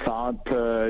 7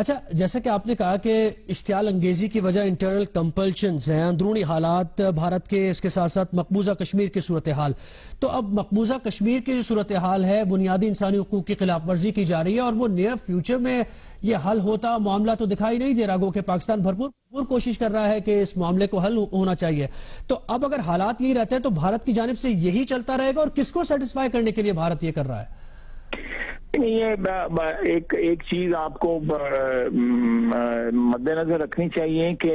اچھا، جیسا کہ آپ نے کہا کہ اشتعال انگیزی کی وجہ انٹرنل کمپلشنز ہیں، اندرونی حالات بھارت کے، اس کے ساتھ ساتھ مقبوضہ کشمیر کی صورتحال، تو اب مقبوضہ کشمیر کی جو صورتحال ہے بنیادی انسانی حقوق کی خلاف ورزی کی جا رہی ہے، اور وہ نیئر فیوچر میں یہ حل ہوتا معاملہ تو دکھائی نہیں دے رہا، گو کہ پاکستان بھرپور کوشش کر رہا ہے کہ اس معاملے کو حل ہونا چاہیے. تو اب اگر حالات یہی رہتے ہیں تو بھارت کی جانب سے یہی چلتا رہے گا، اور کس کو سیٹسفائی کرنے کے لیے بھارت یہ کر رہا ہے؟ یہ ایک چیز آپ کو مد نظر رکھنی چاہیے کہ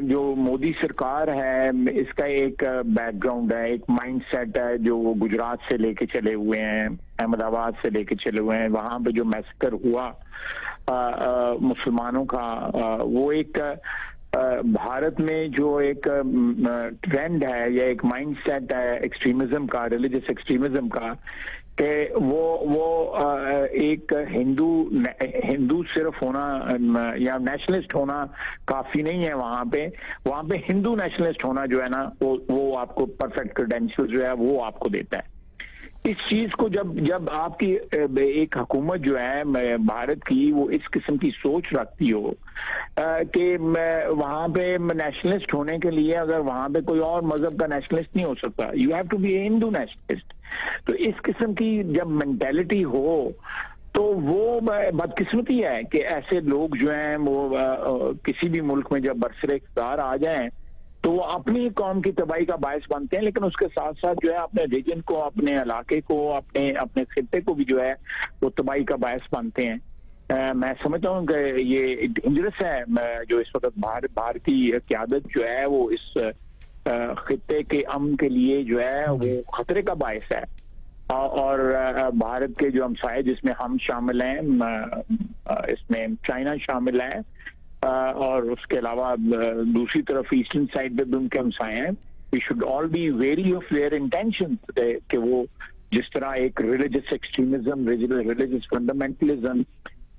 جو مودی سرکار ہے اس کا ایک بیک گراؤنڈ ہے، ایک مائنڈ سیٹ ہے جو وہ گجرات سے لے کے چلے ہوئے ہیں، احمد آباد سے لے کے چلے ہوئے ہیں. وہاں پہ جو میسکر ہوا مسلمانوں کا، وہ ایک بھارت میں جو ایک ٹرینڈ ہے یا ایک مائنڈ سیٹ ہے ایکسٹریمزم کا، ریلیجس ایکسٹریمزم کا، کہ وہ ایک ہندو صرف ہونا یا نیشنلسٹ ہونا کافی نہیں ہے. وہاں پہ ہندو نیشنلسٹ ہونا جو ہے نا وہ آپ کو پرفیکٹ کریڈینشل جو ہے وہ آپ کو دیتا ہے. اس چیز کو جب آپ کی ایک حکومت جو ہے بھارت کی وہ اس قسم کی سوچ رکھتی ہو کہ وہاں پہ نیشنلسٹ ہونے کے لیے اگر وہاں پہ کوئی اور مذہب کا نیشنلسٹ نہیں ہو سکتا، you have to be a Hindu nationalist. تو اس قسم کی جب مینٹیلٹی ہو تو وہ بدقسمتی ہے کہ ایسے لوگ جو ہیں وہ کسی بھی ملک میں جب برسر اقتدار آ جائیں تو وہ اپنی قوم کی تباہی کا باعث بنتے ہیں، لیکن اس کے ساتھ ساتھ جو ہے اپنے ریجن کو، اپنے علاقے کو، اپنے خطے کو بھی جو ہے وہ تباہی کا باعث بنتے ہیں. میں سمجھتا ہوں کہ یہ ڈینجرس ہے جو اس وقت بھارتی قیادت جو ہے وہ اس خطے کے امن کے لیے جو ہے وہ خطرے کا باعث ہے. اور بھارت کے جو ہمسائے جس میں ہم شامل ہیں، اس میں چائنا شامل ہے، اور اس کے علاوہ دوسری طرف ایسٹرن سائڈ پہ بھی ان کے ہمسائے ہیں. We should all be wary of their intention کہ وہ جس طرح ایک ریلیجس ایکسٹریمزم، ریلیجس فنڈامنٹلزم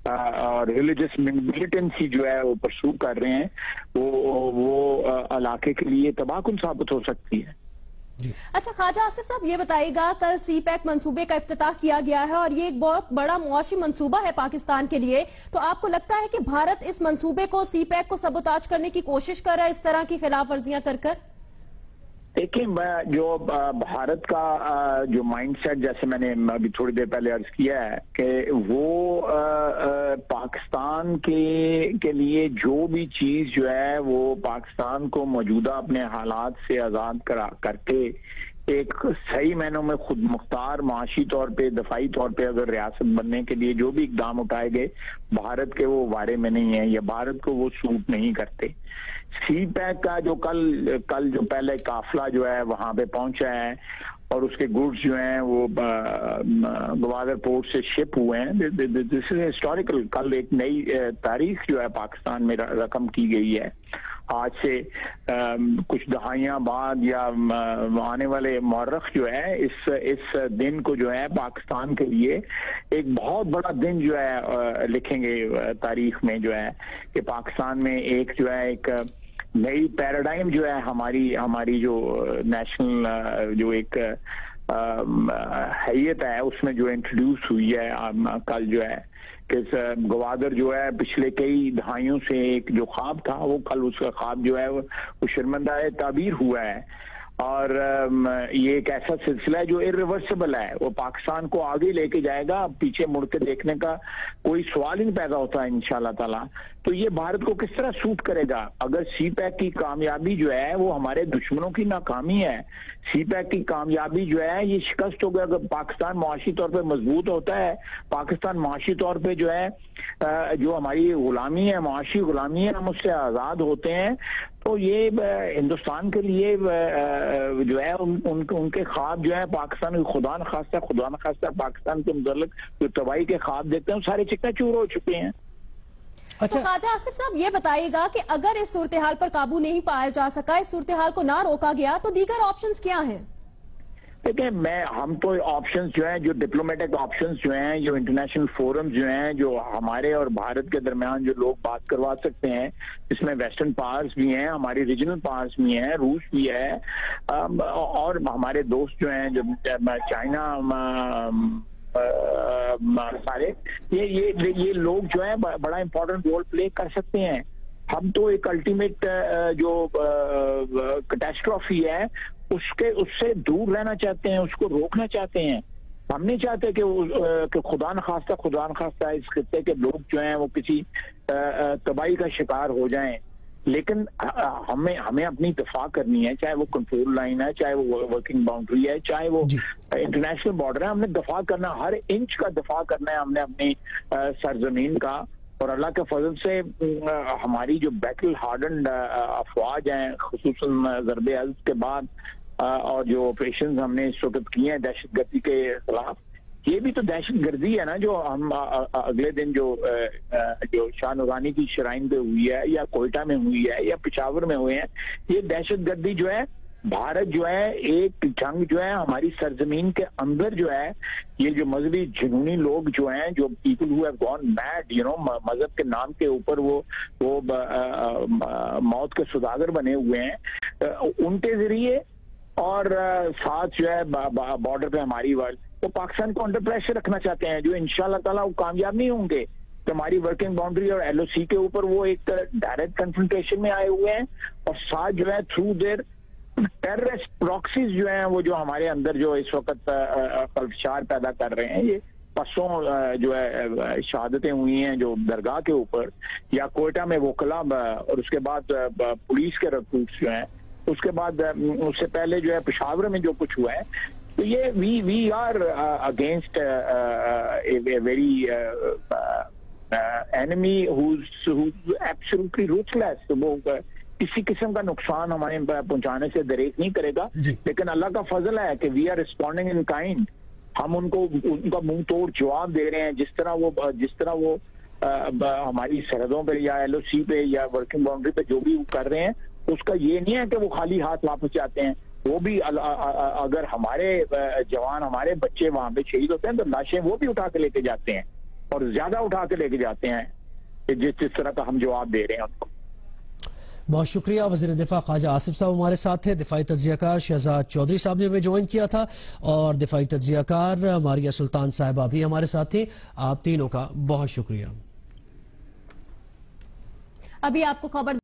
اور ریلیجس ملیٹنسی جو ہے وہ پرسو کر رہے ہیں، وہ علاقے کے لیے تباہ کن ثابت ہو سکتی ہے. اچھا خواجہ آصف صاحب، یہ بتائیے گا، کل سی پیک منصوبے کا افتتاح کیا گیا ہے اور یہ ایک بہت بڑا معاشی منصوبہ ہے پاکستان کے لیے، تو آپ کو لگتا ہے کہ بھارت اس منصوبے کو، سی پیک کو سبوتاج کرنے کی کوشش کر رہا ہے اس طرح کی خلاف ورزیاں کر؟ دیکھیں، جو بھارت کا جو مائنڈ سیٹ، جیسے میں نے ابھی تھوڑی دیر پہلے عرض کیا ہے کہ وہ پاکستان کے لیے جو بھی چیز جو ہے وہ پاکستان کو موجودہ اپنے حالات سے آزاد کر کے ایک صحیح معنوں میں خود مختار معاشی طور پہ، دفاعی طور پہ اگر ریاست بننے کے لیے جو بھی اقدام اٹھائے گئے بھارت کے وہ بارے میں نہیں ہیں یا بھارت کو وہ سوٹ نہیں کرتے. سی پیک کا جو کل جو پہلے قافلہ جو ہے وہاں پہ پہنچا ہے اور اس کے گوڈز جو ہیں وہ گوادر پورٹ سے شپ ہوئے ہیں، دس از ہسٹوریکل. کل ایک نئی تاریخ جو ہے پاکستان میں رقم کی گئی ہے. آج سے کچھ دہائیاں بعد یا آنے والے مورخ جو ہے اس دن کو جو ہے پاکستان کے لیے ایک بہت بڑا دن جو ہے لکھیں گے تاریخ میں، جو ہے کہ پاکستان میں ایک جو ہے ایک نئی پیراڈائم جو ہے ہماری جو نیشنل جو ایک حیت ہے اس میں جو انٹروڈیوس ہوئی ہے کل، جو ہے کہ گوادر جو ہے پچھلے کئی دہائیوں سے ایک جو خواب تھا وہ کل اس کا خواب جو ہے وہ شرمندہ تعبیر ہوا ہے. اور یہ ایک ایسا سلسلہ ہے جو ارریورسبل ہے، وہ پاکستان کو آگے لے کے جائے گا، پیچھے مڑ کے دیکھنے کا کوئی سوال ہی نہیں پیدا ہوتا انشاءاللہ تعالی. تو یہ بھارت کو کس طرح سوٹ کرے گا اگر سی پیک کی کامیابی جو ہے وہ ہمارے دشمنوں کی ناکامی ہے. سی پیک کی کامیابی جو ہے یہ شکست ہوگا اگر پاکستان معاشی طور پہ مضبوط ہوتا ہے، پاکستان معاشی طور پہ جو ہے جو ہماری غلامی ہے، معاشی غلامی ہے، ہم اس سے آزاد ہوتے ہیں، تو یہ ہندوستان کے لیے جو ہے ان کے خواب جو ہے پاکستان خدا نخواستہ پاکستان کے متعلق جو تباہی کے خواب دیکھتے ہیں وہ سارے چکنا چور ہو چکے ہیں. تو خواجہ آصف صاحب یہ بتائیے گا کہ اگر اس صورتحال پر قابو نہیں پایا جا سکا، اس صورتحال کو نہ روکا گیا، تو دیگر آپشنز کیا ہیں؟ دیکھیں، ہم تو آپشنز جو ہیں، جو ڈپلومیٹک آپشنز جو ہیں، جو انٹرنیشنل فورم جو ہیں، جو ہمارے اور بھارت کے درمیان جو لوگ بات کروا سکتے ہیں، جس میں ویسٹرن پاورز بھی ہیں، ہماری ریجنل پاورز بھی ہیں، روس بھی ہے، اور ہمارے دوست جو ہیں جو چائنا سارے یہ لوگ جو ہیں بڑا امپورٹنٹ رول پلے کر سکتے ہیں. ہم تو ایک الٹیمیٹ جو کیٹاسٹرافی ہے اس سے دور رہنا چاہتے ہیں, اس کو روکنا چاہتے ہیں. ہم نہیں چاہتے کہ خدا نخواستہ اس خطے کے لوگ جو ہیں وہ کسی تباہی کا شکار ہو جائیں. لیکن ہمیں اپنی دفاع کرنی ہے, چاہے وہ کنٹرول لائن ہے, چاہے وہ ورکنگ باؤنڈری ہے, چاہے وہ انٹرنیشنل بارڈر ہے. ہم نے دفاع کرنا, ہر انچ کا دفاع کرنا ہے ہم نے اپنی سرزمین کا. اور اللہ کے فضل سے ہماری جو بیٹل ہارڈنڈ افواج ہیں, خصوصاً ضرب عزم کے بعد اور جو آپریشنز ہم نے اس وقت کیے ہیں دہشت گردی کے خلاف, یہ بھی تو دہشت گردی ہے نا جو ہم اگلے دن جو شاہ نورانی کی شرائن پہ ہوئی ہے, یا کوئٹہ میں ہوئی ہے, یا پشاور میں ہوئے ہیں. یہ دہشت گردی جو ہے, بھارت جو ہے ایک جنگ جو ہے ہماری سرزمین کے اندر جو ہے, یہ جو مذہبی جنونی لوگ جو ہیں, جو people who have gone mad مذہب کے نام کے اوپر وہ موت کے سوداگر بنے ہوئے ہیں, ان کے ذریعے اور ساتھ جو ہے بارڈر پہ ہماری وہ پاکستان کو انڈر پریشر رکھنا چاہتے ہیں, جو انشاءاللہ تعالیٰ وہ کامیاب نہیں ہوں گے. تو ہماری ورکنگ باؤنڈری اور ایل او سی کے اوپر وہ ایک ڈائریکٹ کنفرنٹیشن میں آئے ہوئے ہیں, اور ساتھ جو ہے تھرو دیر ٹیررسٹ پراکسیز جو ہیں وہ جو ہمارے اندر جو اس وقت خلفشار پیدا کر رہے ہیں. یہ پرسوں جو ہے شہادتیں ہوئی ہیں جو درگاہ کے اوپر, یا کوئٹہ میں وکلا, اور اس کے بعد پولیس کے ریکروٹس جو ہیں, اس کے بعد اس سے پہلے جو ہے پشاور میں جو کچھ ہوا ہے. تو یہ we are against a very enemy who's absolutely ruthless. تو وہ کسی قسم کا نقصان ہمارے پہنچانے سے دریغ نہیں کرے گا. لیکن اللہ کا فضل ہے کہ we are responding in kind. ہم ان کا منہ توڑ جواب دے رہے ہیں, جس طرح وہ ہماری سرحدوں پہ یا ایل او سی پہ یا ورکنگ باؤنڈری پہ جو بھی کر رہے ہیں, اس کا یہ نہیں ہے کہ وہ خالی ہاتھ واپس جاتے ہیں. وہ بھی اگر ہمارے جوان, ہمارے بچے وہاں پہ شہید ہوتے ہیں تو لاشیں وہ بھی اٹھا کے لے کے جاتے ہیں, اور زیادہ اٹھا کے لے کے جاتے ہیں, جس طرح کا ہم جواب دے رہے ہیں ان کو. بہت شکریہ. وزیر دفاع خواجہ آصف صاحب ہمارے ساتھ تھے. دفاعی تجزیہ کار شہزاد چودھری صاحب نے ہمیں جوائن کیا تھا, اور دفاعی تجزیہ کار ماریہ سلطان صاحبہ بھی ہمارے ساتھ تھی. آپ تینوں کا بہت شکریہ. ابھی آپ کو خبر